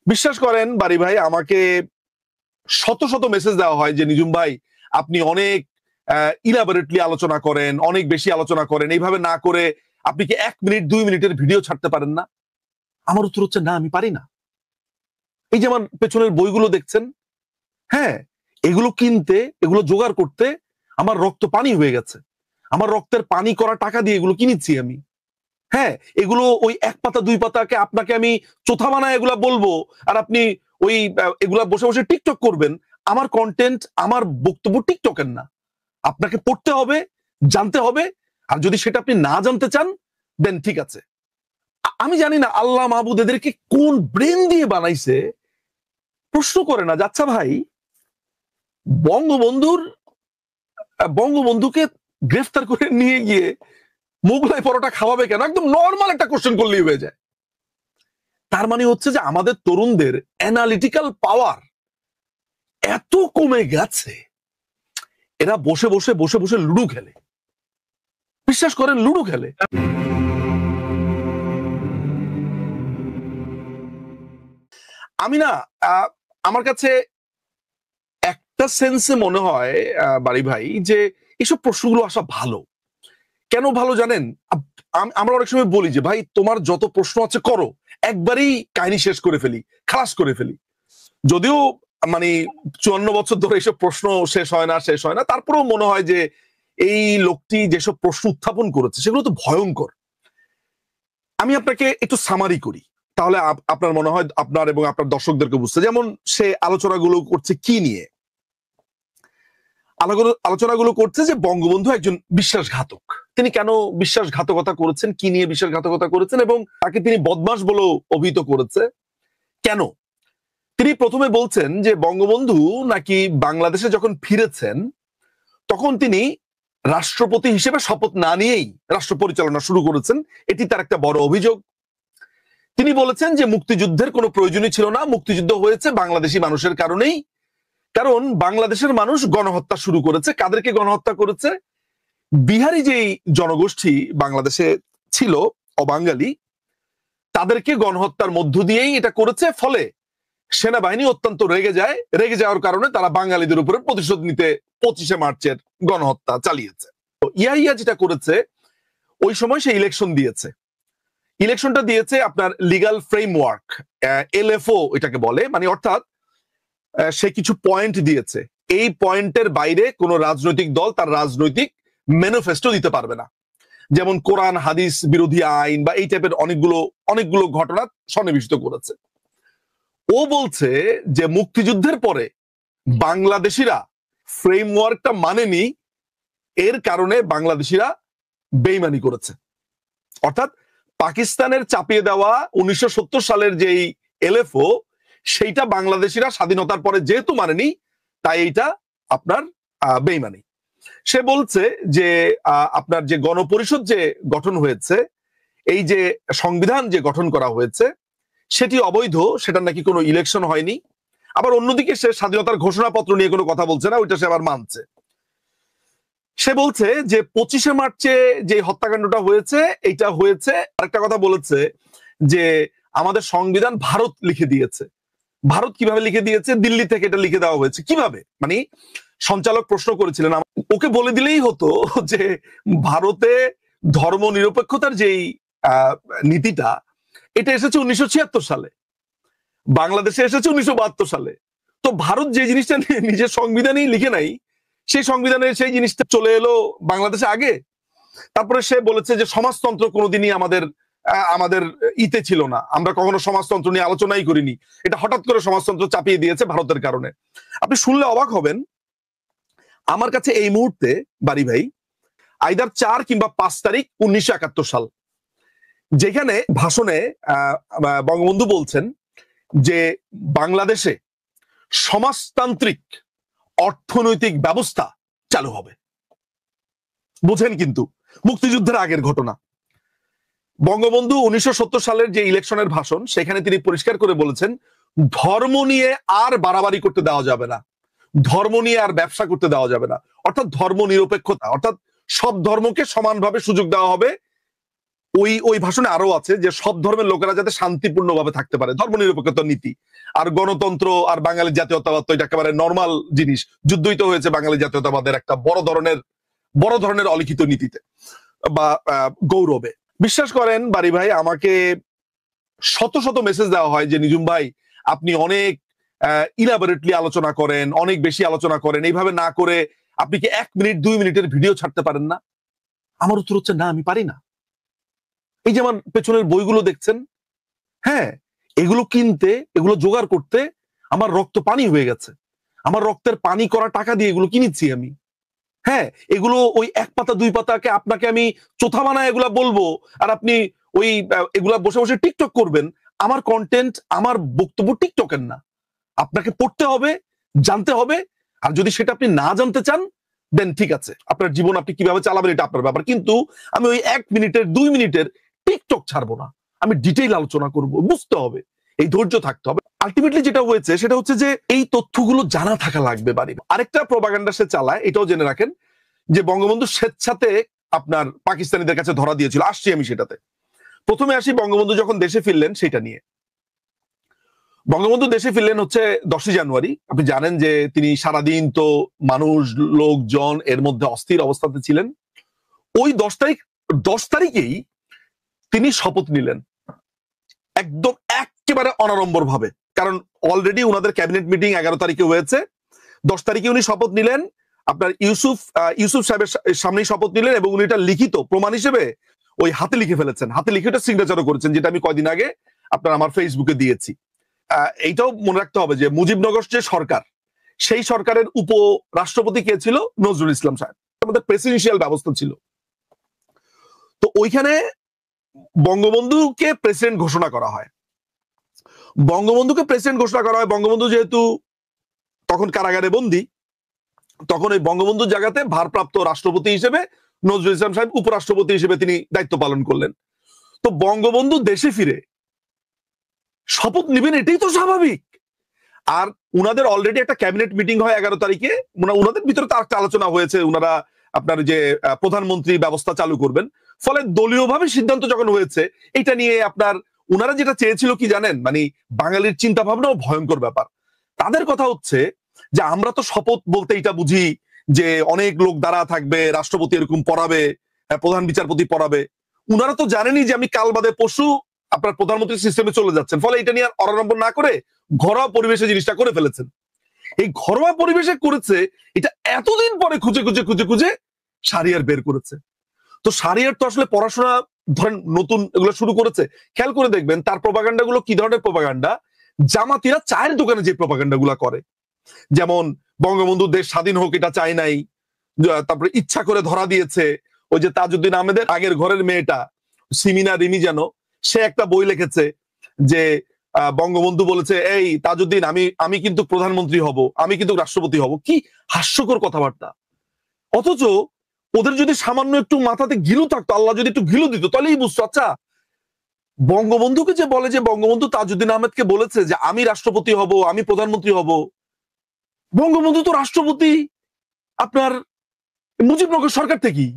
বিশ্বাস করেন বাড়ি ভাই, আমাকে শত শত মেসেজ দেওয়া হয় যে নিজুম ভাই আপনি অনেক ইলাবোরেটলি আলোচনা করেন, অনেক বেশি আলোচনা করেন, এইভাবে না করে আপনি কি 1 মিনিট 2 মিনিটের ভিডিও ছাড়তে পারেন না? আমার উত্তর হচ্ছে না, আমি পারি না। এই যে আমার পেছনের বইগুলো দেখছেন, হ্যাঁ, এগুলো কিনতে, এগুলো জোগাড় করতে আমার রক্ত পানি হয়ে গেছে। আমার রক্তের পানি করা টাকা দিয়ে এগুলো কিনেছি আমি। হ্যাঁ, এগুলো ওই 1 পাতা 2 পাতাকে আপনাকে আমি চোথা বানায় এগুলা বলবো, আর আপনি ওই এগুলা বসে বসে টিকটক করবেন। আমার কন্টেন্ট, আমার বক্তব্য টিকটকের না। আপনাকে পড়তে হবে, জানতে হবে। আর যদি সেটা আপনি না জানতে চান, দেন ঠিক আছে। আমি জানি না আল্লাহ মাহবুদ এদেরকে কোন ব্রেন দিয়ে বানাইছে। প্রশ্ন করে না যাচ্ছা ভাই, বঙ্গবন্ধুকে গ্রেফতার করে নিয়ে গিয়ে মোগলাই পরোটা খাওয়াবে কেন? একদম নর্মাল একটা কোশ্চেন করলেই হয়ে যায়। তার মানে হচ্ছে যে আমাদের তরুণদের অ্যানালিটিক্যাল পাওয়ার এত কমে গেছে, এরা বসে বসে বসে বসে লুডো খেলে। বিশ্বাস করেন, লুডো খেলে। আমি না, আমার কাছে একটা সেন্সে মনে হয় বাড়ি ভাই, যে এসব প্রশ্নগুলো আসা ভালো। কেন ভালো জানেন? আমরা অনেক সময় বলি যে ভাই তোমার যত প্রশ্ন আছে করো, একবারই কাহিনী শেষ করে ফেলি, খালাস করে ফেলি। যদিও মানে 54 বছর ধরে এইসব প্রশ্ন শেষ হয় না, তারপরেও মনে হয় যে এই লোকটি যেসব প্রশ্ন উত্থাপন করেছে সেগুলো তো ভয়ঙ্কর। আমি আপনাকে একটু সামারি করি, তাহলে আপনার মনে হয় আপনার এবং আপনার দর্শকদেরকে বুঝতে। যেমন সে আলোচনাগুলো করছে কি নিয়ে? আলোচনাগুলো করছে যে বঙ্গবন্ধু একজন বিশ্বাসঘাতক। তিনি কেন বিশ্বাসঘাতকতা করেছেন, কি নিয়ে বিশ্বাসঘাতকতা করেছেন, এবং তাকে তিনি বদমাশ বলেও অভিহিত করেছে। কেন? তিনি প্রথমে বলছেন যে বঙ্গবন্ধু নাকি বাংলাদেশে যখন ফিরেছেন তখন তিনি রাষ্ট্রপতি হিসেবে শপথ না নিয়েই রাষ্ট্র পরিচালনা শুরু করেছেন। এটি তার একটা বড় অভিযোগ। তিনি বলেছেন যে মুক্তিযুদ্ধের কোনো প্রয়োজনই ছিল না, মুক্তিযুদ্ধ হয়েছে বাংলাদেশি মানুষের কারণেই। কারণ বাংলাদেশের মানুষ গণহত্যা শুরু করেছে। কাদেরকে গণহত্যা করেছে? বিহারি যেই জনগোষ্ঠী বাংলাদেশে ছিল, অবাঙালি, তাদেরকে গণহত্যার মধ্য দিয়েই এটা করেছে। ফলে সেনাবাহিনী অত্যন্ত রেগে যাওয়ার কারণে তারা বাঙালিদের উপরে প্রতিশোধ নিতে 25শে মার্চের গণহত্যা চালিয়েছে। তো ইয়াহিয়া যেটা করেছে, ওই সময় সে ইলেকশনটা দিয়েছে আপনার লিগ্যাল ফ্রেমওয়ার্ক, এলএফও এটাকে বলে, মানে অর্থাৎ সে কিছু পয়েন্ট দিয়েছে। এই পয়েন্টের বাইরে কোন রাজনৈতিক দল তার রাজনৈতিক ম্যানিফেস্টো দিতে পারবে না। যেমন কোরআন হাদিস বিরোধী আইন বা এই টাইপের অনেকগুলো ঘটনা সন্নিবেশিত করেছে। ও বলছে যে মুক্তিযুদ্ধের পরে বাংলাদেশিরা ফ্রেমওয়ার্কটা মানেনি, এর কারণে বাংলাদেশিরা বেইমানি করেছে। অর্থাৎ পাকিস্তানের চাপিয়ে দেওয়া 1970 সালের যেই এলএফও, সেইটা বাংলাদেশিরা স্বাধীনতার পরে যেহেতু মানেনি, তাই এইটা আপনার বেইমানি। সে বলছে যে আপনার যে গণপরিষদ যে গঠন হয়েছে, এই যে সংবিধান যে গঠন করা হয়েছে, সেটি অবৈধ, সেটা নাকি কোনো ইলেকশন হয়নি। আবার অন্যদিকে সে স্বাধীনতার ঘোষণাপত্র নিয়ে কোনো কথা বলছে না, ওইটা সে আবার মানছে। সে বলছে যে 25শে মার্চে যে হত্যাকাণ্ডটা হয়েছে, এইটা হয়েছে। আরেকটা কথা বলেছে যে আমাদের সংবিধান ভারত লিখে দিয়েছে। ভারত কিভাবে লিখে দিয়েছে? দিল্লি থেকে এটা লিখে দেওয়া হয়েছে। কিভাবে? মানে সঞ্চালক প্রশ্ন করেছিলেন, ওকে বলে দিলেই হতো যে ভারতে ধর্ম নিরপেক্ষতার যেই নীতিটা, এটা এসেছে 1976 সালে, বাংলাদেশে এসেছে 1972 সালে। তো ভারত যে জিনিসটা নিজের সংবিধানেই লিখে নাই, সেই সংবিধানের সেই জিনিসটা চলে এলো বাংলাদেশে আগে। তারপরে সে বলেছে যে সমাজতন্ত্র কোনোদিনই আমাদের ইতে ছিল না, আমরা কখনো সমাজতন্ত্র নিয়ে আলোচনাই করিনি, এটা হঠাৎ করে সমাজতন্ত্র চাপিয়ে দিয়েছে ভারতের কারণে। আপনি শুনলে অবাক হবেন, আমার কাছে এই মুহূর্তে বাড়ি ভাই আইদার 4 কিংবা 5 তারিখ 1971 সাল, যেখানে ভাষণে বঙ্গবন্ধু বলছেন যে বাংলাদেশে সমাজতান্ত্রিক অর্থনৈতিক ব্যবস্থা চালু হবে। বুঝেন, কিন্তু মুক্তিযুদ্ধের আগের ঘটনা। বঙ্গবন্ধু 1970 সালের যে ইলেকশনের ভাষণ, সেখানে তিনি পরিষ্কার করে বলেছেন ধর্ম নিয়ে আর বাড়াবাড়ি করতে দেওয়া যাবে না, ধর্ম নিয়ে আর ব্যবসা করতে দেওয়া যাবে না। অর্থাৎ ধর্ম নিরপেক্ষতা, অর্থাৎ সব ধর্মকে সমানভাবে সুযোগ দেওয়া হবে ওই ভাষণে আরো আছে যে সব ধর্মের লোকেরা যাতে শান্তিপূর্ণভাবে থাকতে পারে, ধর্মনিরপেক্ষতার নীতি, আর গণতন্ত্র আর বাঙালি জাতীয়তাবাদ তো এটা একেবারে নর্মাল জিনিস, যুদ্ধই তো হয়েছে বাঙালি জাতীয়তাবাদের একটা বড় ধরনের অলিখিত নীতিতে বা গৌরবে। বিশ্বাস করেন বারি ভাই, আমাকে শত শত মেসেজ দেওয়া হয় যে নিজুম ভাই আপনি অনেক ইলাবোরেটলি আলোচনা করেন, অনেক বেশি আলোচনা করেন, এইভাবে না করে আপনি কি 1 মিনিট 2 মিনিটের ভিডিও ছাড়তে পারেন না? আমার উত্তর হচ্ছে না, আমি পারি না। এই যে আমার পেছনের বইগুলো দেখছেন, হ্যাঁ, এগুলো কিনতে, এগুলো জোগাড় করতে আমার রক্ত পানি হয়ে গেছে। আমার রক্তের পানি করা টাকা দিয়ে এগুলো কিনেছি আমি। হ্যাঁ, এগুলো ওই 1 পাতা 2 পাতাকে আপনাকে আমি চোথা বানায় এগুলা বলবো, আর আপনি ওই এগুলা বসে বসে টিকটক করবেন। আমার কন্টেন্ট, আমার বক্তব্য টিকটকের না। আপনাকে পড়তে হবে, জানতে হবে, আর যদি সেটা আপনি না জানতে চান দেন ঠিক আছে, আপনার জীবন আপনি কিভাবে চালাবেন এটা আপনার ব্যাপার। কিন্তু আমি ওই 1 মিনিটের 2 মিনিটের টিকটক ছাড়বো না, আমি ডিটেইল আলোচনা করব, বুঝতে হবে, এই ধৈর্য থাকতে হবে। আলটিমেটলি যেটা হয়েছে সেটা হচ্ছে যে এই তথ্যগুলো জানা থাকা লাগবে বাড়ি। আরেকটা প্রপাগান্ডা সে চালায়, এটাও জেনে রাখেন, যে বঙ্গবন্ধু স্বেচ্ছাতে আপনার পাকিস্তানিদের কাছে ধরা দিয়েছিল। আসছি আমি সেটাতে। প্রথমে আসি বঙ্গবন্ধু যখন দেশে ফিরলেন সেটা নিয়ে। বঙ্গবন্ধু দেশে ফিরলেন হচ্ছে 10ই জানুয়ারি। আপনি জানেন যে তিনি সারাদিন তো মানুষ, লোকজন এর মধ্যে অস্থির অবস্থাতে ছিলেন। ওই 10 তারিখেই তিনি শপথ নিলেন, একদম একেবারে অনাড়ম্বর ভাবে। কারণ অলরেডি ওনাদের ক্যাবিনেট মিটিং 11 তারিখে হয়েছে, 10 তারিখে উনি শপথ নিলেন। আপনার ইউসুফ সাহেবের সামনেই শপথ নিলেন, এবং উনি এটা লিখিত প্রমাণ হিসেবে ওই হাতে লিখে ফেলেছেন, হাতে লিখে ওটা সিগনেচারও করেছেন, যেটা আমি কয়দিন আগে আপনার আমার ফেসবুকে দিয়েছি। এইটাও মনে রাখতে হবে যে মুজিবনগর যে সরকার, সেই সরকারের উপরাষ্ট্রপতি কে ছিল? নজরুল ইসলাম সাহেব। আমাদের প্রেসিডেন্সিয়াল ব্যবস্থা ছিল। তো ওইখানে বঙ্গবন্ধুকে প্রেসিডেন্ট ঘোষণা করা হয়। বঙ্গবন্ধু যেহেতু তখন কারাগারে বন্দী, তখন ওই বঙ্গবন্ধুর জায়গাতে ভারপ্রাপ্ত রাষ্ট্রপতি হিসেবে নজরুল ইসলাম সাহেব উপরাষ্ট্রপতি হিসেবে তিনি দায়িত্ব পালন করলেন। তো বঙ্গবন্ধু দেশে ফিরে শপথ নেবেন, এটাই তো স্বাভাবিক। আর উনাদের অলরেডি একটা ক্যাবিনেট মিটিং হয় 11 তারিখে, উনাদের ভিতরে তার একটা আলোচনা হয়েছে, উনারা আপনার যে প্রধানমন্ত্রী ব্যবস্থা চালু করবেন। ফলে দলীয়ভাবে সিদ্ধান্ত যখন হয়েছে, এটা নিয়ে আপনার উনারা যেটা চেয়েছিল কি জানেন, মানে বাঙালির চিন্তা ভাবনাও ভয়ঙ্কর ব্যাপার। তাদের কথা হচ্ছে যে আমরা তো শপথ বলতে এটা বুঝি যে অনেক লোক দাঁড়া থাকবে, রাষ্ট্রপতি এরকম পড়াবে, প্রধান বিচারপতি পড়াবে। উনারা তো জানেনই যে আমি কাল বাদে পরশু আপনার প্রধানমন্ত্রী সিস্টেমে চলে যাচ্ছেন। ফলে এটা নিয়ে অনাড়ম্বর না করে ঘরোয়া পরিবেশে জিনিসটা করে ফেলেছেন। এই ঘরোয়া পরিবেশে করেছে, এটা এতদিন পরে খুঁজে শাহরিয়ার বের করেছে। তো শাহরিয়ার তো আসলে পড়াশোনা ধরেন নতুন এগুলো শুরু করেছে। খেয়াল করে দেখবেন তার প্রপাগান্ডা গুলো কি ধরনের প্রপাগান্ডা। জামাতিরা চায়ের দোকানে যে প্রপাগান্ডা গুলা করে, যেমন বঙ্গবন্ধু দেশ স্বাধীন হোক এটা চায় নাই, তারপরে ইচ্ছা করে ধরা দিয়েছে। ওই যে তাজউদ্দিন আহমেদের আগের ঘরের মেয়েটা সিমিনা রিমি যেন, সে একটা বই লিখেছে যে বঙ্গবন্ধু বলেছে, এই তাজউদ্দিন আমি কিন্তু প্রধানমন্ত্রী হব, আমি কিন্তু রাষ্ট্রপতি হব। কি হাস্যকর কথাবার্তা। অথচ ওদের যদি সামান্য একটু মাথাতে ঘিলু থাকতো, আল্লাহ যদি একটু ঘিলু দিত, তাহলেই বুঝতো। আচ্ছা, বঙ্গবন্ধুকে যে বলে যে বঙ্গবন্ধু তাজউদ্দিন আহমেদকে বলেছে যে আমি রাষ্ট্রপতি হব, আমি প্রধানমন্ত্রী হব। বঙ্গবন্ধু তো রাষ্ট্রপতি আপনার মুজিবনগর সরকার থেকেই,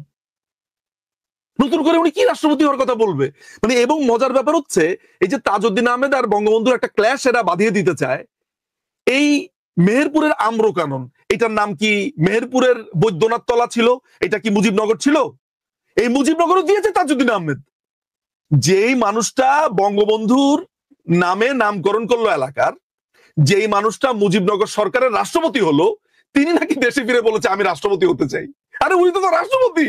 নতুন করে উনি কি রাষ্ট্রপতি হওয়ার কথা বলবে? মানে এবং মজার ব্যাপার হচ্ছে এই যে তাজউদ্দিন আহমেদ আর বঙ্গবন্ধুর একটা ক্ল্যাশ এরা বাঁধিয়ে দিতে চায়। এই মেহেরপুরের আম্র কানন, এটার নাম কি মেহেরপুরের বৈদ্যনাথ তলা ছিল? এটা কি মুজিবনগর ছিল? এই মুজিবনগরও দিয়েছে তাজউদ্দিন আহমেদ। যেই মানুষটা বঙ্গবন্ধুর নামে নামকরণ করলো এলাকার, যেই মানুষটা মুজিবনগর সরকারের রাষ্ট্রপতি হলো, তিনি নাকি দেশে ফিরে বলেছে আমি রাষ্ট্রপতি হতে চাই। আরে উনি তো রাষ্ট্রপতি।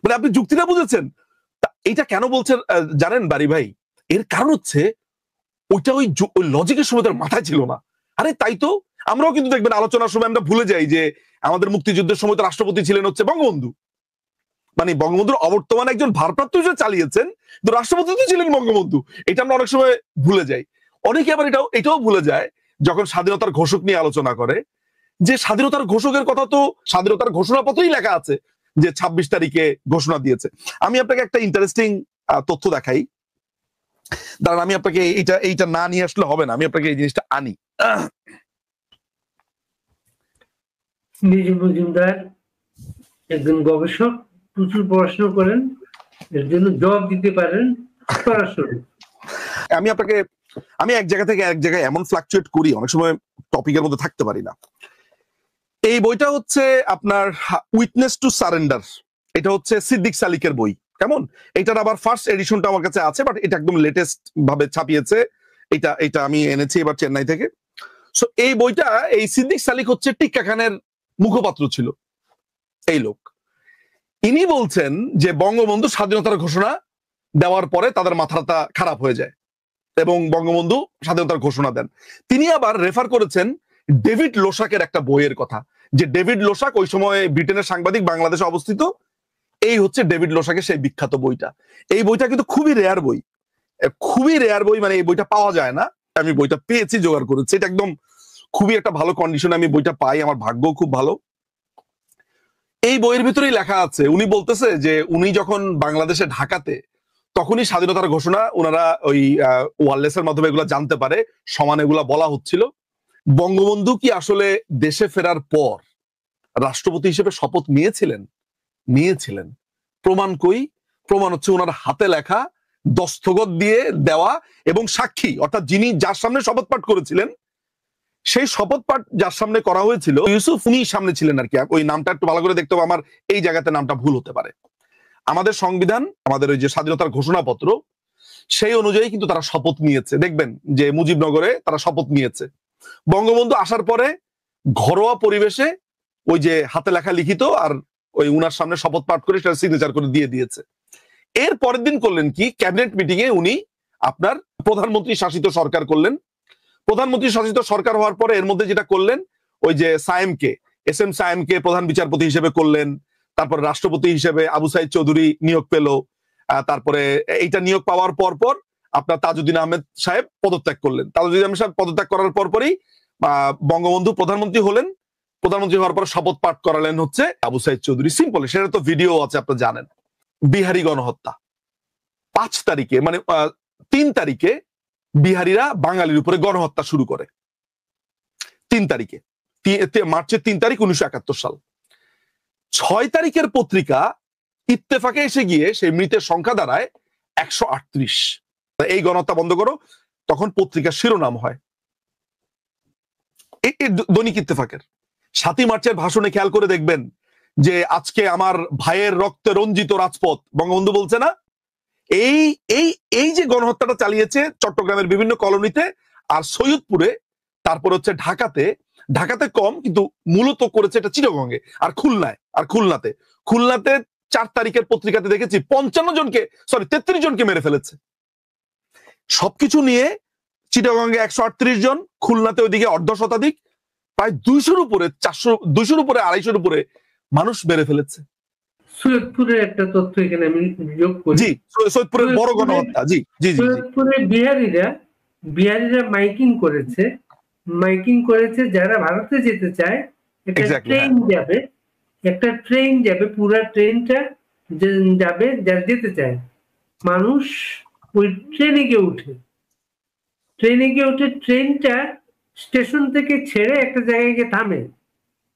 মানে আপনি যুক্তিটা বুঝেছেন? এটা কেন বলছেন জানেন বারি ভাই? এর কারণ হচ্ছে ওইটা ওই লজিকের সময় তার মাথায় ছিল না। আরে তাই তো আমরাও কিন্তু দেখবেন আলোচনার সময় আমরা ভুলে যাই যে আমাদের মুক্তিযুদ্ধের সময় তো রাষ্ট্রপতি ছিলেন হচ্ছে বঙ্গবন্ধু। মানে বঙ্গবন্ধুর অবর্তমানে একজন ভারপ্রাপ্ত হিসেবে চালিয়েছেন, কিন্তু রাষ্ট্রপতি তো ছিলেন বঙ্গবন্ধু। এটা আমরা অনেক সময় ভুলে যাই। অনেকে আবার এটাও ভুলে যায় যখন স্বাধীনতার ঘোষক নিয়ে আলোচনা করে, যে স্বাধীনতার ঘোষকের কথা তো স্বাধীনতার ঘোষণাপত্রেই লেখা আছে যে 26 তারিখে ঘোষণা দিয়েছে। আমি আপনাকে একটা ইন্টারেস্টিং তথ্য দেখাই, দাঁড়ান, আমি আপনাকে এইটা না নিয়ে আসলে হবে না, আমি আপনাকে এই জিনিসটা আনি। নিজুম মজুমদার একজন গবেষক, প্রচুর পড়াশোনা করেন, এর জন্য জবাব দিতে পারেন সরাসরি। আমি এক জায়গা থেকে এক জায়গায় এমন ফ্লাকচুয়েট করি, অনেক সময় টপিকের মধ্যে থাকতে পারি না। এই বইটা হচ্ছে আপনার উইটনেস টু সারেন্ডার, এটা হচ্ছে সিদ্দিক সালিকের বই। কেমন, এটার আবার ফার্স্ট এডিশনটা আমার কাছে আছে, বাট এটা একদম লেটেস্ট ভাবে ছাপিয়েছে। এটা আমি এনেছি এবার চেন্নাই থেকে। সো এই বইটা, এই সিদ্দিক সালিক হচ্ছে টিক্কা খানের মুখপাত্র ছিল এই লোক। ইনি বলছেন যে বঙ্গবন্ধু স্বাধীনতার ঘোষণা দেওয়ার পরে তাদের মাথাটা খারাপ হয়ে যায় এবং বঙ্গবন্ধু স্বাধীনতার ঘোষণা দেন। তিনি আবার রেফার করেছেন ডেভিড লোসাকের একটা বইয়ের কথা, যে ডেভিড লোসাক ওই সময় ব্রিটেনের সাংবাদিক, বাংলাদেশে অবস্থিত। এই হচ্ছে ডেভিড লোসাকের সেই বিখ্যাত বইটা। এই বইটা কিন্তু খুবই রেয়ার বই, খুবই রেয়ার বই, মানে এই বইটা পাওয়া যায় না। আমি বইটা পেয়েছি, জোগাড় করেছি, এটা একদম খুবই একটা ভালো কন্ডিশনে আমি বইটা পাই, আমার ভাগ্য খুব ভালো। এই বইয়ের ভিতরেই লেখা আছে, উনি বলতেছে যে উনি যখন বাংলাদেশে ঢাকাতে, তখনই স্বাধীনতার ঘোষণা ওনারা ওই ওয়ারলেসের মাধ্যমে এগুলা জানতে পারে, সমান এগুলা বলা হচ্ছিল। বঙ্গবন্ধু কি আসলে দেশে ফেরার পর রাষ্ট্রপতি হিসেবে শপথ নিয়েছিলেন? প্রমাণ কই? প্রমাণ হচ্ছে ওনার হাতে লেখা, দস্তখত দিয়ে দেওয়া এবং সাক্ষী, অর্থাৎ যিনি যার সামনে শপথ পাঠ করেছিলেন, সেই শপথ পাঠ যার সামনে করা হয়েছিল ইউসুফ, উনি সামনে ছিলেন আর কি। ওই নামটা একটু ভালো করে দেখতে হবে, আমার এই জায়গাতে নামটা ভুল হতে পারে। আমাদের সংবিধান, আমাদের ওই যে স্বাধীনতার ঘোষণাপত্র, সেই অনুযায়ী কিন্তু তারা শপথ নিয়েছে। দেখবেন যে মুজিবনগরে তারা শপথ নিয়েছে। বঙ্গবন্ধু আসার পরে ঘরোয়া পরিবেশে ওই যে হাতে লেখা লিখিত আর ওই উনার সামনে শপথ পাঠ করে সেটা সিগনেচার করে দিয়ে দিয়েছে। এর পরের দিন করলেন কি, ক্যাবিনেট মিটিং এ উনি আপনার প্রধানমন্ত্রী শাসিত সরকার করলেন। প্রধানমন্ত্রী শাসিত সরকার হওয়ার পরে এর মধ্যে যেটা করলেন, ওই যে সায়েমকে, এস এম সায়েমকে প্রধান বিচারপতি হিসেবে করলেন। তারপরে রাষ্ট্রপতি হিসেবে আবু সাইদ চৌধুরী নিয়োগ পেল। তারপরে এইটা নিয়োগ পাওয়ার পর আপনার তাজউদ্দিন আহমেদ সাহেব পদত্যাগ করলেন। তাজউদ্দিন আহমেদ সাহেব পদত্যাগ করার পরই বঙ্গবন্ধু প্রধানমন্ত্রী হলেন। প্রধানমন্ত্রী হওয়ার পর শপথ পাঠ করালেন হচ্ছে আবু সাইদ চৌধুরী। সিম্পল, সেটা তো ভিডিও আছে, আপনারা জানেন। বিহারি গণহত্যা 5 তারিখে, মানে 3 তারিখে বিহারিরা বাঙালির উপরে গণহত্যা শুরু করে। 3 তারিখে, মার্চের 3 তারিখ 1971 সাল। 6 তারিখের পত্রিকা ইত্তেফাকে এসে গিয়ে সেই মৃতের সংখ্যা দাঁড়ায় 138। এই গণহত্যা বন্ধ করো, তখন পত্রিকার শিরোনাম হয় দৈনিক ইত্তেফাকের। 7 মার্চের ভাষণে খেয়াল করে দেখবেন যে আজকে আমার ভাইয়ের রক্তে রঞ্জিত রাজপথ, বঙ্গবন্ধু বলছে না? এই এই এই যে গণহত্যাটা চালিয়েছে চট্টগ্রামের বিভিন্ন কলোনিতে আর সৈয়দপুরে, তারপর হচ্ছে ঢাকাতে কম, কিন্তু মূলত করেছে এটা চিটাগংয়ে আর খুলনাতে 4 তারিখের পত্রিকাতে দেখেছি 33 জনকে মেরে ফেলেছে। সবকিছু নিয়ে চিটাগংয়ে 138 জন, খুলনাতে ওইদিকে অর্ধ শতাধিক, প্রায় 200-র উপরে 200-র উপরে 250-র উপরে মানুষ মেরে ফেলেছে। সৈয়দপুরের একটা তথ্য এখানে আমি যোগ করি। জি, সৈয়দপুরের বড় গণহত্যা। জি জি জি। সৈয়দপুরে বিহারিরা মাইকিং করেছে যারা ভারতে যেতে চায়, একটা ট্রেন যাবে, পুরা ট্রেনটা যাবে, যারা যেতে চায় মানুষ ওই ট্রেনে গিয়ে উঠে, ট্রেনটা স্টেশন থেকে ছেড়ে একটা জায়গায় গিয়ে থামে।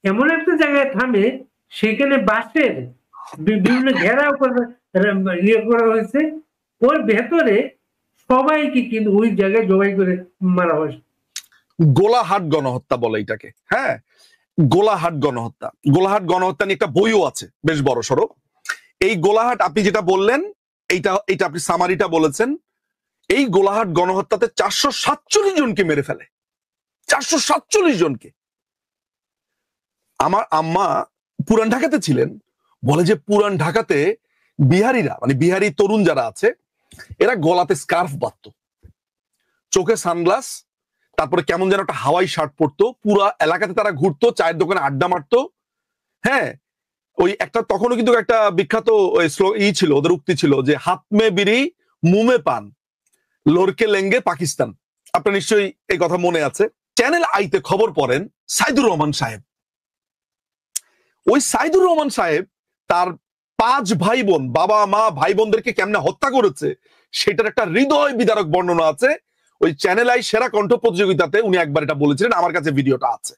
এমন একটা জায়গায় থামে, সেখানে বাসের বিভিন্ন ঘেরাও করা হয়েছে, ওর ভেতরে সবাইকে কিন্তু ওই জায়গায় জবাই করে মারা হয়েছে। গোলাহাট গণহত্যা বলে এটাকে। হ্যাঁ, গোলাহাট গণহত্যা নিয়ে একটা বইও আছে বেশ বড় সড়ো। এই গোলাহাট, আপনি যেটা বললেন, এইটা আপনি সামারিটা বলেছেন। এই গোলাহাট গণহত্যাতে 447 জনকে মেরে ফেলে, 447 জনকে। আমার আম্মা পুরান ঢাকাতে ছিলেন, বলে যে পুরান ঢাকাতে বিহারিরা, মানে বিহারি তরুণ যারা আছে, এরা গলাতে স্কার্ফ বাঁধতো, চোখে সানগ্লাস, তারপরে কেমন যেন একটা হাওয়াই শার্ট পরতো, পুরা এলাকাতে তারা ঘুরতো, চায়ের দোকানে আড্ডা মারতো। হ্যাঁ, ওই একটা তখনও কিন্তু একটা বিখ্যাত ছিল, ওদের উক্তি ছিল যে হাত মে বিড়ি মুমে পান, লড়কে লেঙ্গে পাকিস্তান। আপনার নিশ্চয়ই এই কথা মনে আছে। চ্যানেল আইতে খবর পড়েন সাইদুর রহমান সাহেব। ওই সাইদুর রহমান সাহেব তার 5 ভাই বোন, বাবা মা ভাই বোনদেরকে কেমনে হত্যা করেছে সেটার একটা হৃদয় বিদারক বর্ণনা আছে। ওই চ্যানেল আই সেরা কণ্ঠ প্রতিযোগিতাতে উনি একবার এটা বলেছিলেন, আমার কাছে ভিডিওটা আছে।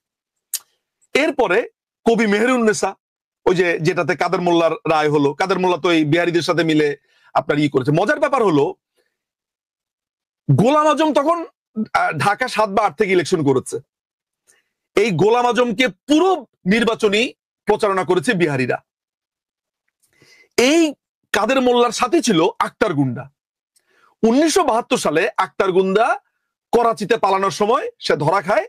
এরপরে কবি মেহেরুন্নেসা, ওই যেটাতে কাদের মোল্লার রায় হলো, কাদের মোল্লা তো এই বিহারীদের সাথে মিলে আপনার করেছে। মজার ব্যাপার হলো গোলাম আজম তখন ঢাকা 7 বা 8 থেকে ইলেকশন করেছে। এই গোলাম আজমকে পুরো নির্বাচনী প্রচারণা করেছে বিহারীরা। এই কাদের মোল্লার সাথে ছিল আক্তার গুন্ডা। 1972 সালে আক্তার গুন্ডা করাচিতে পালানোর সময় সে ধরা খায়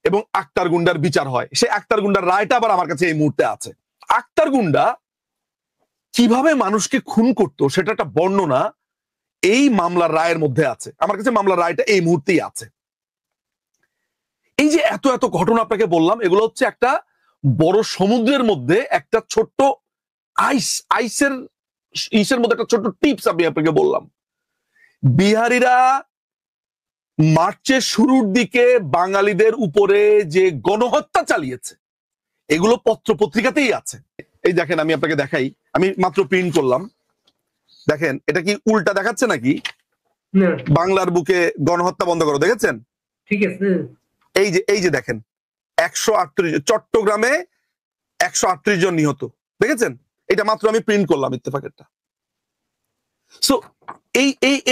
এবং আক্তার গুন্ডার বিচার হয়। সে আক্তার গুন্ডার রায়টা আবার আমার কাছে এই মুহূর্তে আছে। আক্তার গুন্ডা কিভাবে মানুষকে খুন করতো সেটা একটা বর্ণনা এই মামলার রায়ের মধ্যে আছে। আমার কাছে মামলার রায়টা এই মুহূর্তেই আছে। এই যে এত এত ঘটনা আপনাকে বললাম, এগুলো হচ্ছে একটা বড় সমুদ্রের মধ্যে একটা ছোট্ট আইসের মধ্যে একটা ছোট্ট টিপস আমি আপনাকে বললাম। বিহারীরা মার্চের শুরুর দিকে বাঙালিদের উপরে যে গণহত্যা চালিয়েছে এগুলো পত্র পত্রিকাতেই আছে। এই দেখেন, আমি আপনাকে দেখাই, আমি মাত্র প্রিন্ট করলাম। দেখেন, এটা কি উল্টা দেখাচ্ছে নাকি? বাংলার বুকে গণহত্যা বন্ধ করো, দেখেছেন? ঠিক আছে। এই যে দেখেন, 138 চট্টগ্রামে 138 জন নিহত, দেখেছেন? এটা মাত্র আমি প্রিন্ট করলাম ইত্তেফাকেরটা। সো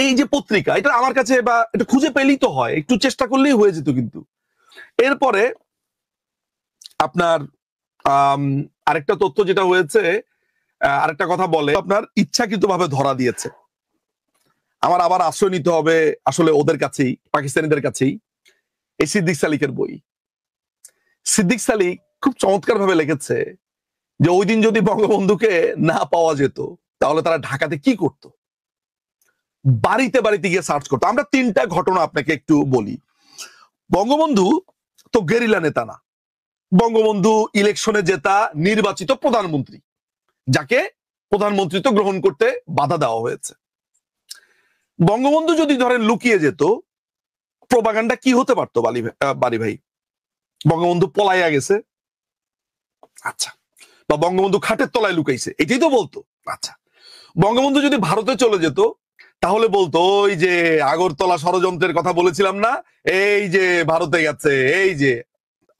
এই যে পত্রিকা, এটা আমার কাছে বা এটা খুঁজে পেলেই তো হয়, একটু চেষ্টা করলেই হয়ে যেত। কিন্তু এরপরে আপনার আরেকটা তথ্য যেটা হয়েছে, আরেকটা কথা বলে, আপনার ইচ্ছাকৃতভাবে ধরা দিয়েছে। আমার আবার আশ্রয় নিতে হবে আসলে ওদের কাছেই, পাকিস্তানিদের কাছেই। এই সিদ্দিক সালিকের বই, সিদ্দিক সালিক খুব চমৎকার ভাবে লিখেছে যে ওই দিন যদি বঙ্গবন্ধুকে না পাওয়া যেত তাহলে তারা ঢাকাতে কি করত, বাড়িতে বাড়িতে গিয়ে সার্চ করতো। আমরা 3টা ঘটনা আপনাকে একটু বলি। বঙ্গবন্ধু তো গেরিলা নেতা না, বঙ্গবন্ধু ইলেকশনে জেতা নির্বাচিত প্রধানমন্ত্রী, যাকে প্রধানমন্ত্রী তো গ্রহণ করতে বাধা দেওয়া হয়েছে। বঙ্গবন্ধু যদি ধরেন লুকিয়ে যেত, প্রোপাগান্ডা কি হতে পারতো বাড়ি ভাই? বঙ্গবন্ধু পলাইয়া গেছে, আচ্ছা, বা বঙ্গবন্ধু খাটের তলায় লুকাইছে, এটাই তো বলতো। আচ্ছা, বঙ্গবন্ধু যদি ভারতে চলে যেত তাহলে বলতো ওই যে আগরতলা ষড়যন্ত্রের কথা বলেছিলাম না, এই যে ভারতে গেছে, এই যে,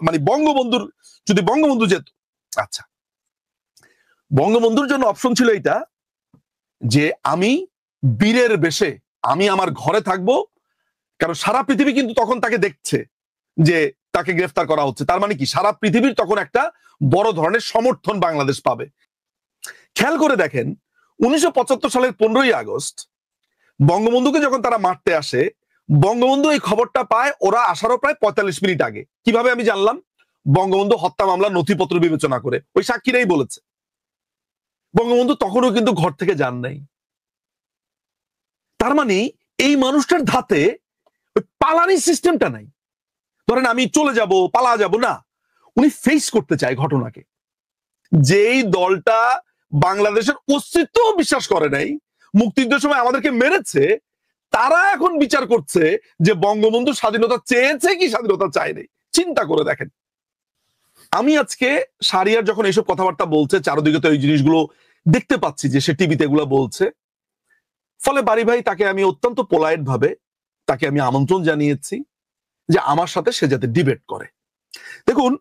মানে বঙ্গবন্ধুর যদি বঙ্গবন্ধু যেত। আচ্ছা, বঙ্গবন্ধুর জন্য অপশন ছিল এটা যে আমি বীরের বেশে আমি আমার ঘরে থাকবো, কারণ সারা পৃথিবী কিন্তু তখন তাকে দেখছে যে তাকে গ্রেফতার করা হচ্ছে। তার মানে কি, সারা পৃথিবীর তখন একটা বড় ধরনের সমর্থন বাংলাদেশ পাবে। খেয়াল করে দেখেন, 1975 সালের 15ই আগস্ট বঙ্গবন্ধুকে যখন তারা মারতে আসে, বঙ্গবন্ধু এই খবরটা পায় ওরা আসারও প্রায় 45 মিনিট আগে। কিভাবে আমি জানলাম? বঙ্গবন্ধু হত্যা মামলা নথিপত্র বিবেচনা করে, ওই সাক্ষীরাই বলেছে। বঙ্গবন্ধু তখনও কিন্তু ঘর থেকে যান নাই। তার মানে এই মানুষটার ধাতে পালানি সিস্টেমটা নাই। ধরেন আমি চলে যাব, পালা যাব না, উনি ফেস করতে চায় ঘটনাকে। যেই দলটা বাংলাদেশের অস্তিত্ব বিশ্বাস করে নাই, মুক্তিযুদ্ধের সময় আমাদেরকে মেরেছে, তারা এখন বিচার করছে যে বঙ্গবন্ধু স্বাধীনতা চেয়েছে কি স্বাধীনতা চায় নাই। চিন্তা করে দেখেন। আমি আজকে শাহরিয়ার যখন এইসব কথাবার্তা বলছে, চারদিকে তো এই জিনিসগুলো দেখতে পাচ্ছি যে সে টিভিতে এগুলো বলছে, ফলে বাড়ি ভাই তাকে আমি অত্যন্ত পোলাইট ভাবে তাকে আমি আমন্ত্রণ জানিয়েছি যে আমার সাথে সে যাতে ডিবেট করে। দেখুন,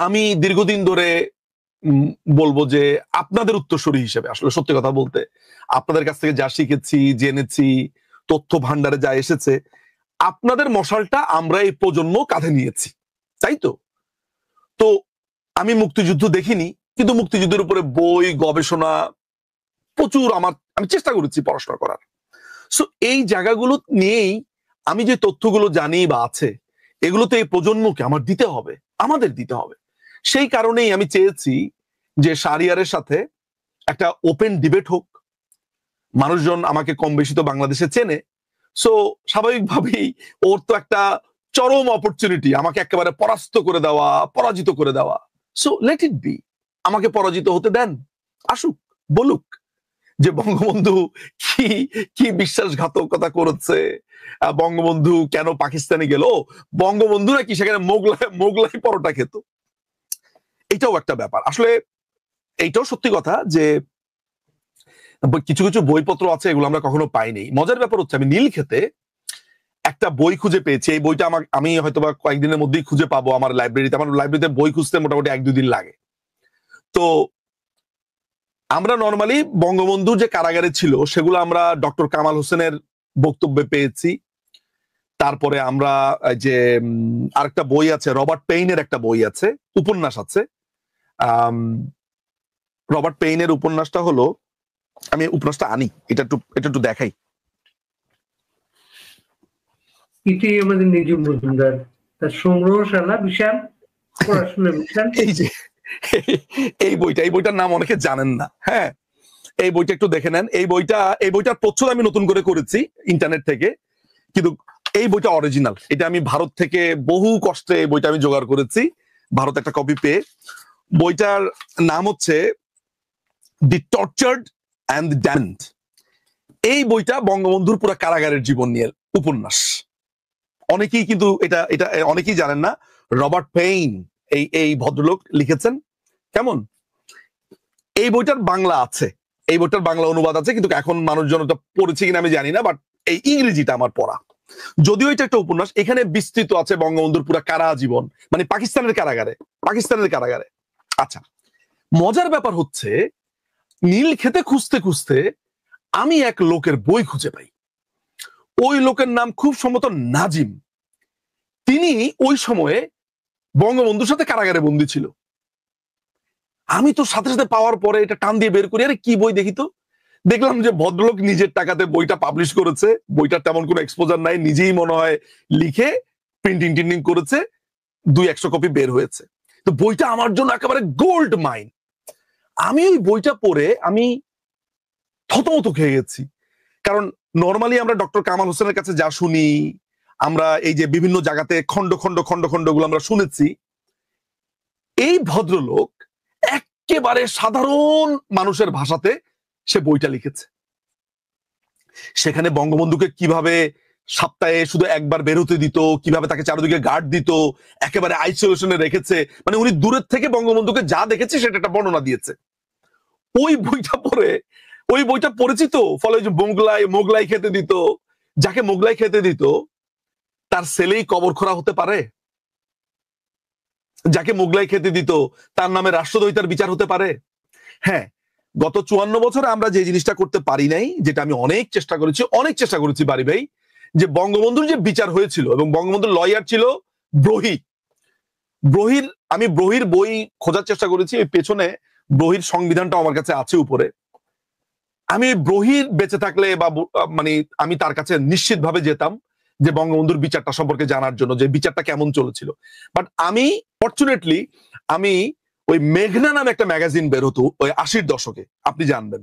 আমি দীর্ঘদিন ধরে বলবো যে আপনাদের উত্তরসূরি হিসেবে, আসলে সত্যি কথা বলতে আপনাদের কাছ থেকে যা শিখেছি, জেনেছি, তথ্য ভান্ডারে যা এসেছে, আপনাদের মশালটা আমরা এই প্রজন্ম কাঁধে নিয়েছি, তাই তো? তো আমি মুক্তিযুদ্ধ দেখিনি, কিন্তু মুক্তিযুদ্ধের উপরে বই, গবেষণা প্রচুর আমি চেষ্টা করেছি পড়াশোনা করার। সো এই জায়গাগুলো নিয়েই আমি যে তথ্যগুলো জানি বা আছে, এগুলো তো এই প্রজন্মকে আমার দিতে হবে, আমাদের দিতে হবে। সেই কারণেই আমি চেয়েছি যে শাহরিয়ারের সাথে একটা ওপেন ডিবেট হোক। মানুষজন আমাকে কম বেশি তো বাংলাদেশে চেনে, সো স্বাভাবিকভাবেই ওর তো একটা চরম অপরচুনিটি আমাকে একেবারে পরাজিত করে দেওয়া। সো লেট ইট বি, আমাকে পরাজিত হতে দেন, আসুক, বলুক যে বঙ্গবন্ধু কি কি বিশ্বাসঘাতকতা করেছে, বঙ্গবন্ধু কেন পাকিস্তানে গেল, বঙ্গবন্ধু নাকি সেখানে মোগলাই পরোটা খেত। এটাও একটা ব্যাপার। আসলে এইটাও সত্যি কথা যে কিছু কিছু বইপত্র আছে এগুলো আমরা কখনো পাইনি। মজার ব্যাপার হচ্ছে আমি নীলক্ষেতে একটা বই খুঁজে পেয়েছি। এই বইটা আমি হয়তো বা কয়েকদিনের মধ্যেই খুঁজে পাবো আমার লাইব্রেরিতে। আমার লাইব্রেরিতে বই খুঁজতে মোটামুটি 1-2 দিন লাগে। তো আমরা নর্মালি বঙ্গবন্ধু যে কারাগারে ছিল সেগুলো আমরা ডক্টর কামাল হোসেনের বক্তব্যে পেয়েছি। তারপরে আমরা যে আরেকটা বই আছে, রবার্ট পেইনের একটা বই আছে, উপন্যাস আছে। রবার্ট পেইনের উপন্যাসটা হলো, আমি উপন্যাসটা আনি, এটা একটু দেখাই। এটাই আমাদের নিজম মজুমদার, তার সংগ্রহশালা বিশাল, পড়াশোনা বিশাল। এই বইটার নাম অনেকে জানেন না। হ্যাঁ, এই বইটা একটু দেখে নেন। এই বইটার প্রচ্ছদ আমি নতুন করে করেছি ইন্টারনেট থেকে, কিন্তু এই বইটা অরিজিনাল। এটা আমি ভারত থেকে বহু কষ্টে বইটা আমি জোগাড় করেছি, ভারত একটা কপি পেয়ে। বইটার নাম হচ্ছে দি টর্চার্ড অ্যান্ড দ্য ড্যামড। এই বইটা বঙ্গবন্ধুর পুরা কারাগারের জীবন নিয়ে উপন্যাস। অনেকেই কিন্তু এটা অনেকেই জানেন না। রবার্ট পেইন এই ভদ্রলোক লিখেছেন। কেমন? এই বইটার বাংলা আছে, এই বইটার বাংলা অনুবাদ আছে, কিন্তু এখন মানুষজন এটা পড়েছে কিনা আমি জানি না, বাট এই ইংরেজিটা আমার পড়া। যদিও এটা একটা উপন্যাস, এখানে বিস্তৃত আছে বঙ্গবন্ধুর পুরা কারা জীবন, মানে পাকিস্তানের কারাগারে। আচ্ছা, মজার ব্যাপার হচ্ছে নীল খেতে খুঁজতে খুঁজতে আমি এক লোকের বই খুঁজে পাই। ওই লোকের নাম খুব সম্ভবত নাজিম। তিনি ওই সময়ে বঙ্গবন্ধুর সাথে কারাগারে বন্দী ছিল। আমি তো সাথে সাথে পাওয়ার পরে এটা টান দিয়ে বের করি, আরে কি বই দেখি তো। দেখলাম যে ভদ্রলোক নিজের টাকাতে বইটা পাবলিশ করেছে। বইটার তেমন কোনো এক্সপোজার নাই, নিজেই মনে হয় লিখে প্রিন্টিং করেছে, 200 কপি বের হয়েছে। তো বইটা আমার জন্য একেবারে গোল্ড মাইন। আমি ওই বইটা পড়ে আমি থতমত খেয়ে গেছি। কারণ নর্মালি আমরা ডক্টর কামাল হোসেনের কাছে যা শুনি, আমরা এই যে বিভিন্ন জায়গাতে খন্ড গুলো আমরা শুনেছি, এই ভদ্রলোক একেবারে সাধারণ মানুষের ভাষাতে সে বইটা লিখেছে। সেখানে বঙ্গবন্ধুকে কিভাবে সপ্তাহে শুধু একবার বেরোতে দিত, কিভাবে তাকে চারিদিকে গার্ড দিত, একেবারে আইসোলেশনে রেখেছে, মানে উনি দূরের থেকে বঙ্গবন্ধুকে যা দেখেছে সেটা একটা বর্ণনা দিয়েছে। ওই বইটা পড়েছি তো, ফলে যে মোগলাই খেতে দিত, যাকে মোগলাই খেতে দিত তার ছেলেই কবরখোরা হতে পারে? যাকে মোগলাই খেতে দিত তার নামে রাষ্ট্রদ্রোহিতার বিচার হতে পারে? হ্যাঁ, গত 54 বছরে আমরা যে জিনিসটা করতে পারি নাই, যেটা আমি অনেক চেষ্টা করেছি বাড়ি ভাই, যে বঙ্গবন্ধুর যে বিচার হয়েছিল, এবং বঙ্গবন্ধুর লয়ার ছিল আমি ব্রহির বই খোঁজার চেষ্টা করেছি। ওই পেছনে ব্রহির সংবিধানটা আমার কাছে আছে উপরে। আমি ব্রহির বেঁচে থাকলে বা মানে আমি তার কাছে নিশ্চিতভাবে যেতাম যে বঙ্গবন্ধুর বিচারটা সম্পর্কে জানার জন্য, যে বিচারটা কেমন চলেছিল। বাট আমি ফরচুনেটলি ওই মেঘনা নামে একটা ম্যাগাজিন বের হতো ওই 80-র দশকে, আপনি জানবেন।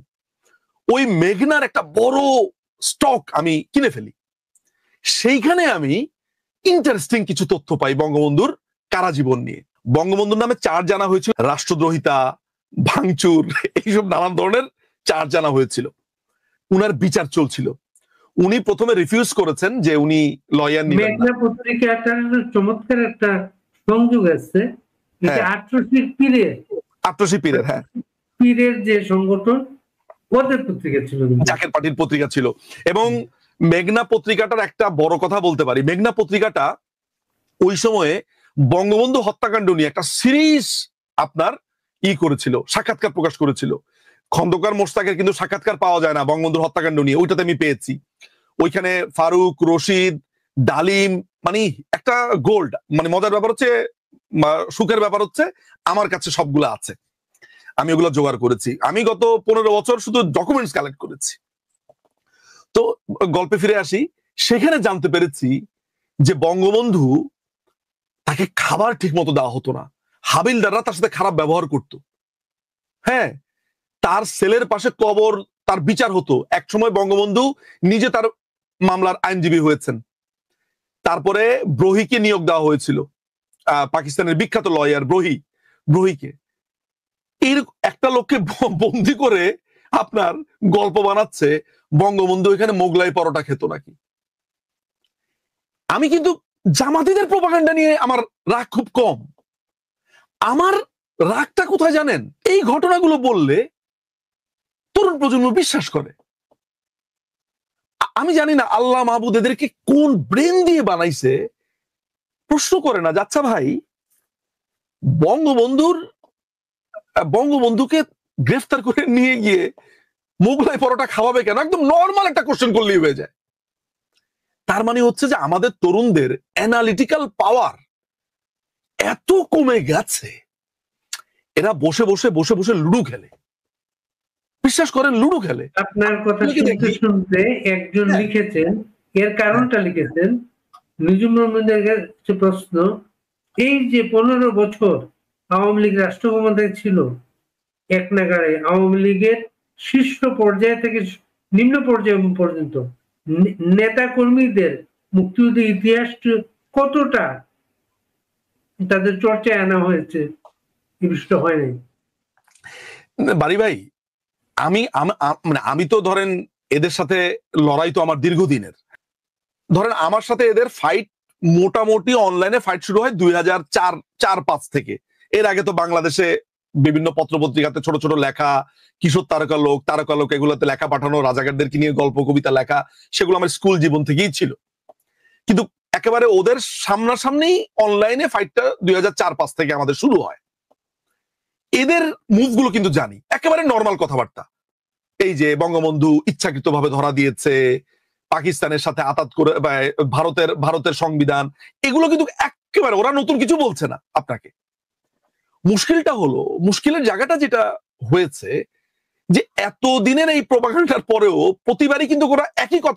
ওই মেঘনার একটা বড় স্টক আমি কিনে ফেলি। সেইখানে আমি ইন্টারেস্টিং কিছু তথ্য পাই বঙ্গবন্ধুর কারা জীবন নিয়ে। বঙ্গবন্ধুর নামে চার্জ জানা হয়েছিল, রাষ্ট্রদ্রোহিতা, ভাঙচুর, এইসব নানান ধরনের চার্জ জানা হয়েছিল। উনার বিচার চলছিল। উনি প্রথমে রিফিউজ করেছেন যে উনি লয়ার নেবেন না। মেঘনা পত্রিকাটার চমৎকার একটা সংযোগ আছে, এটা আটরশি পীরের, হ্যাঁ, পীরের যে সংগঠন, ওদের পত্রিকা ছিল, জাকের পার্টির পত্রিকা ছিল। এবং মেঘনা পত্রিকাটার একটা বড় কথা বলতে পারি, মেঘনা পত্রিকাটা ওই সময়ে বঙ্গবন্ধু হত্যাকাণ্ড নিয়ে একটা সিরিজ আপনার করেছিল, সাক্ষাৎকার প্রকাশ করেছিল। খন্দকার মোশতাকের কিন্তু সাক্ষাৎকার পাওয়া যায় না বঙ্গবন্ধুর হত্যাকাণ্ড নিয়ে, ওইটাতে আমি পেয়েছি। ওইখানে ফারুক, রশিদ, ডালিম, মানে একটা গোল্ড। মানে মজার ব্যাপার হচ্ছে, সুখের ব্যাপার হচ্ছে, আমার কাছে সবগুলো আছে, আমি ওগুলো জোগাড় করেছি। আমি গত 15 বছর শুধু ডকুমেন্টস কালেক্ট করেছি। তো গল্পে ফিরে আসি, সেখানে জানতে পেরেছি যে বঙ্গবন্ধু, তাকে খাবার ঠিক মতো দেওয়া হতো না, হাবিলদাররা তার সাথে খারাপ ব্যবহার করত। হ্যাঁ, তার সেলের পাশে কবর, তার বিচার হতো। এক সময় বঙ্গবন্ধু নিজে তার মামলার আইনজীবী হয়েছেন। তারপরে ব্রহিকে নিয়োগ দেওয়া হয়েছিল, পাকিস্তানের বিখ্যাত লয়ার ব্রহিকে। এর একটা লোককে বন্দি করে আপনার গল্প বানাচ্ছে বঙ্গবন্ধু এখানে মোগলাই পরোটা খেত নাকি। আমি কিন্তু জামাতিদের প্রপাগান্ডা নিয়ে আমার রাগ খুব কম। আমার রাগটা কোথায় জানেন? এই ঘটনাগুলো বললে তরুণ প্রজন্ম বিশ্বাস করে। আমি জানি না আল্লাহ মাহবুদ এদেরকে কোন ব্রেন দিয়ে বানাইছে, প্রশ্ন করে না। আচ্ছা ভাই, বঙ্গবন্ধুকে গ্রেফতার করে নিয়ে গিয়ে মোগলাই পরোটা খাওয়াবে কেন, একদম নর্মাল একটা কোশ্চেন করলেই হয়ে যায়। তার মানে হচ্ছে যে আমাদের তরুণদের অ্যানালিটিক্যাল পাওয়ার এত কমে গেছে, এরা বসে বসে বসে বসে লুডো খেলে, বিশ্বাস করেন লুডো খেলে। আপনার কথা শুনতে শুনতে একজন লিখেছেন, এর কারণটা লিখেছেন, নিজুম মোহাম্মদের কাছে প্রশ্ন, এই যে 15 বছর আওয়ামী লীগ রাষ্ট্র ক্ষমতায় ছিল, এক নাগাড়ে আওয়ামী লীগের শীর্ষ পর্যায় থেকে নিম্ন পর্যায় পর্যন্ত নেতা কর্মীদের মুক্তিযুদ্ধের ইতিহাস কতটা তাদের চর্চায় আনা হয়েছে, এই বিষয়টা হয় নাই। বাড়ি ভাই, মানে আমি তো ধরেন এদের সাথে লড়াই তো আমার দীর্ঘদিনের। ধরেন আমার সাথে এদের ফাইট মোটামুটি অনলাইনে ফাইট শুরু হয় 2004-5 থেকে। এর আগে তো বাংলাদেশে বিভিন্ন পত্রপত্রিকাতে ছোট ছোট লেখা, কিশোর তারকা লোক এগুলোতে লেখা পাঠানো, রাজাকারদেরকে নিয়ে গল্প কবিতা লেখা, সেগুলো আমার স্কুল জীবন থেকেই ছিল। কিন্তু একেবারে ওদের সামনাসামনি অনলাইনে ফাইটটা 2004-5 থেকে আমাদের শুরু হয়। এদের মুভগুলো কিন্তু জানি, একেবারে নর্মাল কথাবার্তা। এই যে বঙ্গবন্ধু ইচ্ছাকৃতভাবে ধরা দিয়েছে, পাকিস্তানের সাথে আতাত করে, ভারতের সংবিধান, এগুলো কিন্তু একেবারে ওরা নতুন কিছু বলছে না আপনাকে। মুশকিলের জায়গাটা যেটা হয়েছে যে এত দিনের এই প্রোপাগান্ডার পরেও প্রতিবারই কিন্তু ওরা একই কথা